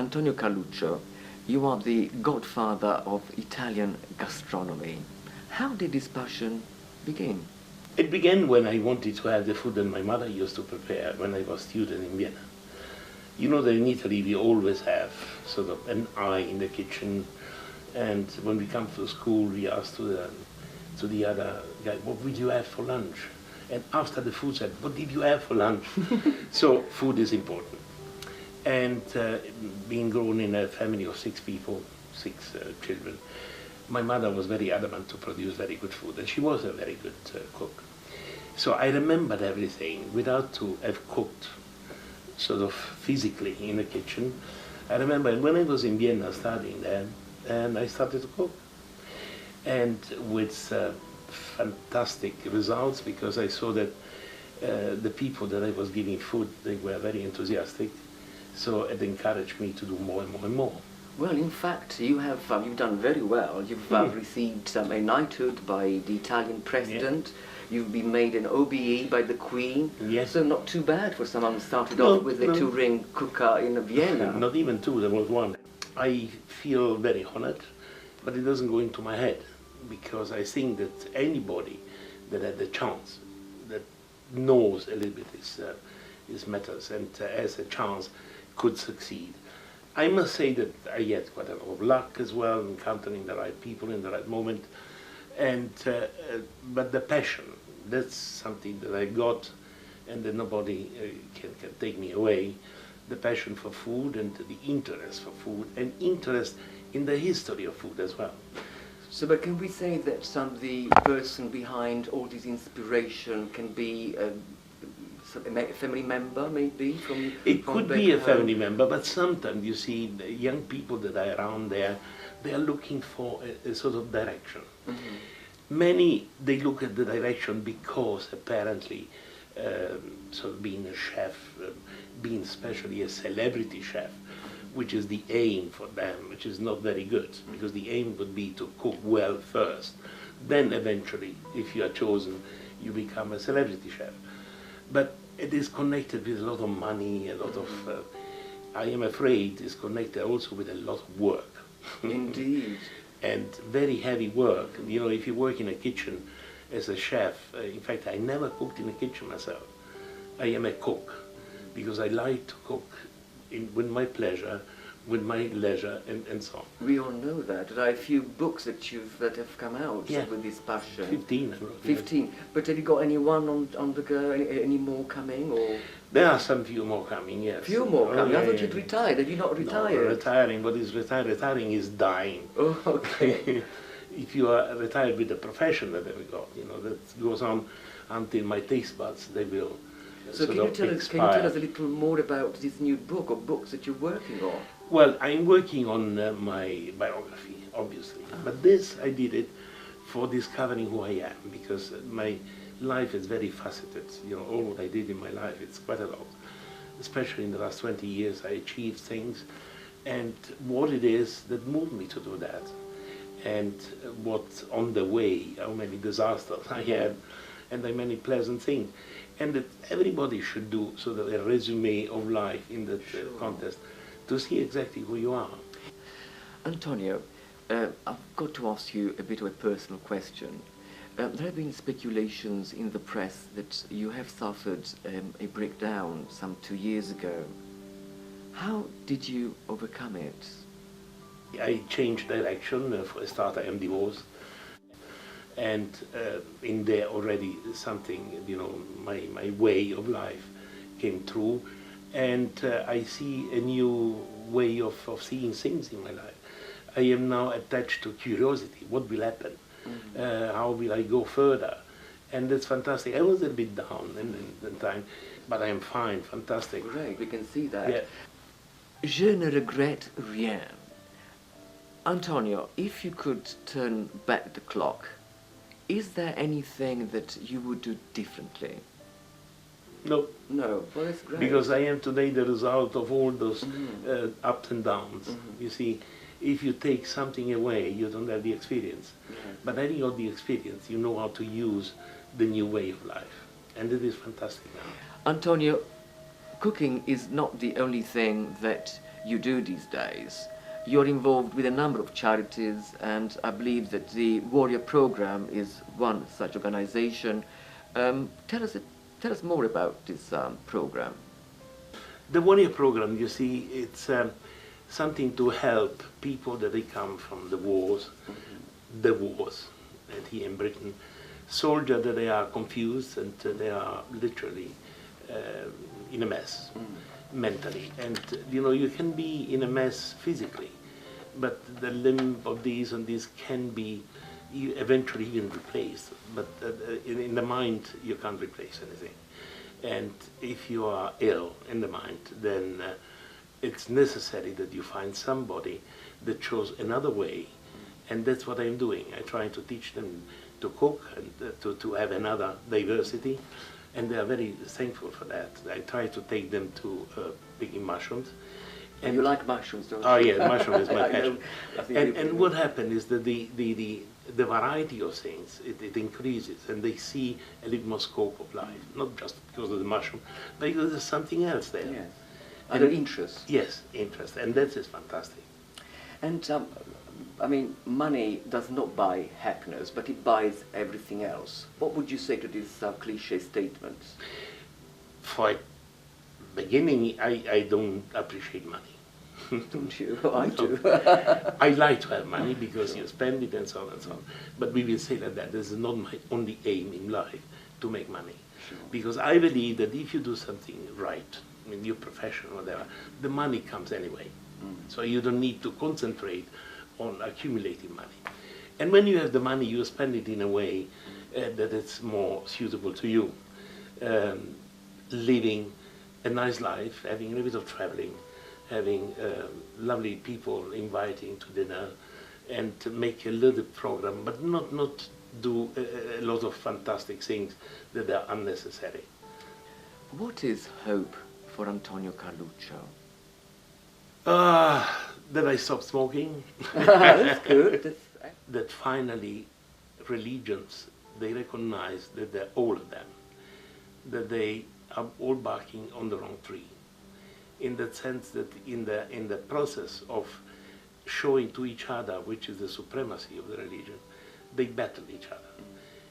Antonio Carluccio, you are the godfather of Italian gastronomy. How did this passion begin? It began when I wanted to have the food that my mother used to prepare when I was a student in Vienna. You know that in Italy we always have sort of an eye in the kitchen, and when we come to school we ask to the other guy, what would you have for lunch? And after the food said, what did you have for lunch? So food is important. And being grown in a family of 6 people, 6 children, my mother was very adamant to produce very good food, and she was a very good cook. So I remembered everything without to have cooked sort of physically in the kitchen. I remember when I was in Vienna studying there, and I started to cook. And with fantastic results, because I saw that the people that I was giving food, they were very enthusiastic. So it encouraged me to do more and more and more. Well, in fact, you've done very well. You've received a knighthood by the Italian president. Yeah. You've been made an OBE by the Queen. Yes. So not too bad for someone who started off with a 2-ring cooker in Vienna. Not even 2, there was 1. I feel very honored, but it doesn't go into my head, because I think that anybody that had the chance, that knows a little bit his matters and has a chance, could succeed. I must say that I had quite a lot of luck as well, encountering the right people in the right moment, and but the passion, that's something that I got, and that nobody can take me away. The passion for food and the interest for food, and interest in the history of food as well. So, but can we say that the person behind all this inspiration can be a family member, maybe? It could be a family member, but sometimes you see the young people that are around there, they are looking for a sort of direction. Mm-hmm. Many, they look at the direction because apparently, sort of being a chef, being especially a celebrity chef, which is the aim for them, which is not very good, because the aim would be to cook well first. Then eventually, if you are chosen, you become a celebrity chef. But it is connected with a lot of money, a lot of, I am afraid, it's connected also with a lot of work. Indeed. And very heavy work. You know, if you work in a kitchen as a chef, in fact, I never cooked in a kitchen myself. I am a cook, because I like to cook with my pleasure, with my leisure, and so on. We all know that. There are a few books that have come out with this passion. 15 I wrote. 15. But have you got anyone on the go? Any more coming? Or there are some few more coming. Yes. Few more coming. Yeah, I thought you'd retired. Have you not retired? No, retiring. What is retiring? Retiring is dying. Oh, okay. If you are retired with the profession that I've got, you know, that goes on until my taste buds, they will. So can you tell us a little more about this new book, or books that you're working on? Well, I'm working on my biography, obviously. But this, I did it for discovering who I am, because my life is very faceted. You know, all what I did in my life, it's quite a lot. Especially in the last 20 years, I achieved things, and what it is that moved me to do that. And what's on the way, how many disasters I had, and how many pleasant things. And that everybody should do sort of a resume of life in that contest, to see exactly who you are. Antonio, I've got to ask you a bit of a personal question. There have been speculations in the press that you have suffered a breakdown some 2 years ago. How did you overcome it? I changed direction. For a start, I am divorced. And in there already something, you know, my way of life came through. And I see a new way of seeing things in my life. I am now attached to curiosity. What will happen? Mm-hmm. How will I go further? And that's fantastic. I was a bit down in the time, but I am fine, fantastic. Great, we can see that. Yeah. Je ne regrette rien. Antonio, if you could turn back the clock, is there anything that you would do differently? No. No, well, that's great. Because I am today the result of all those ups and downs. Mm-hmm. You see, if you take something away, you don't have the experience. Yes. But having got the experience, you know how to use the new way of life. And it is fantastic now. Antonio, cooking is not the only thing that you do these days. You're involved with a number of charities, and I believe that the Warrior Program is one such organization. Tell us more about this program. The Warrior Program, you see, it's something to help people that they come from the wars, and here in Britain, soldiers that they are confused and they are literally in a mess mentally. And you know, you can be in a mess physically, but the limb of these and these can be eventually even replaced. But in the mind, you can't replace anything. And if you are ill in the mind, then it's necessary that you find somebody that shows another way. And that's what I'm doing. I'm trying to teach them to cook and to have another diversity. And they are very thankful for that. I try to take them to picking mushrooms. And you like mushrooms, don't you? Oh yeah, mushroom is my I passion. know. And what happened is that the variety of things, it increases, and they see a little more scope of life, not just because of the mushroom, but because there's something else there. Yes. Other interests. Yes, interest, and that is fantastic. And I mean, money does not buy happiness, but it buys everything else. What would you say to these cliche statements? For beginning, I don't appreciate money. Don't you? Oh, I do. I like to have money because you spend it and so on and so on. But we will say that this is not my only aim in life, to make money. Sure. Because I believe that if you do something right, in your profession or whatever, the money comes anyway. So you don't need to concentrate on accumulating money. And when you have the money, you spend it in a way that it's more suitable to you. Living a nice life, having a little bit of traveling, having lovely people inviting to dinner, and to make a little program, but not do a lot of fantastic things that are unnecessary. What is hope for Antonio Carluccio? That I stopped smoking. That's good. That finally religions, they recognize that they're all of them, that they are all barking on the wrong tree. In the sense that in the process of showing to each other which is the supremacy of the religion, they battle each other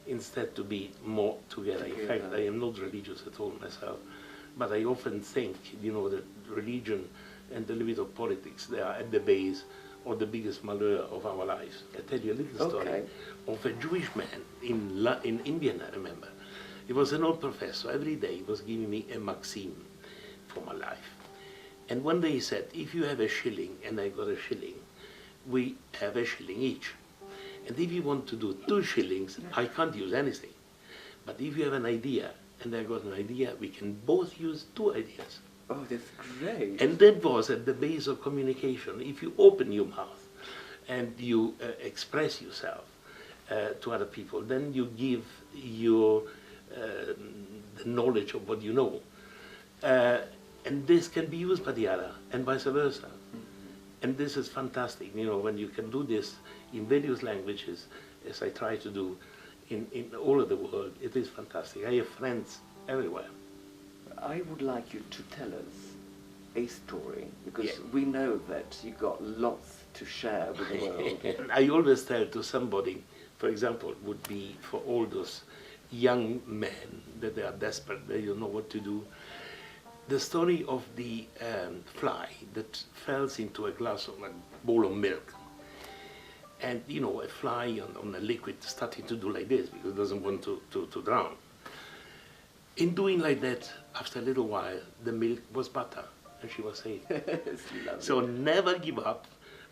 instead to be more together. In fact, I am not religious at all myself, but I often think, you know, that religion and a little bit of politics, they are at the base of the biggest malheur of our lives. I tell you a little story of a Jewish man in Indiana, I remember. He was an old professor. Every day he was giving me a maxim for my life. And one day he said, if you have a shilling and I got a shilling, we have a shilling each. And if you want to do 2 shillings, I can't use anything. But if you have an idea and I got an idea, we can both use 2 ideas. Oh, that's great. And that was at the base of communication. If you open your mouth and you express yourself to other people, then you give your the knowledge of what you know. And this can be used by the other, and vice versa. And this is fantastic, you know, when you can do this in various languages, as I try to do in all of the world, it is fantastic. I have friends everywhere. I would like you to tell us a story, because we know that you got lots to share with the world. I always tell to somebody, for example, would be for all those young men that they are desperate, they don't know what to do. The story of the fly that falls into a glass of a bowl of milk. And you know, a fly on a liquid starting to do like this because it doesn't want to drown. In doing like that, after a little while, the milk was butter and she was saved. So never give up.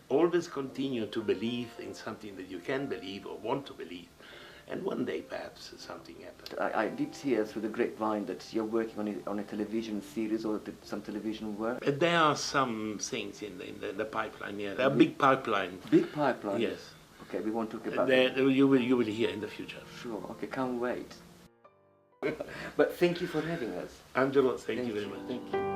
Always continue to believe in something that you can believe or want to believe. And one day, perhaps, something happens. I did hear through the grapevine that you're working on a television series or some television work. There are some things in the pipeline, yeah. There are big pipeline. Big pipeline? Yes. Okay, we won't talk about that. You will hear in the future. Sure, okay, can't wait. But thank you for having us. Angelo, thank you very much. Thank you.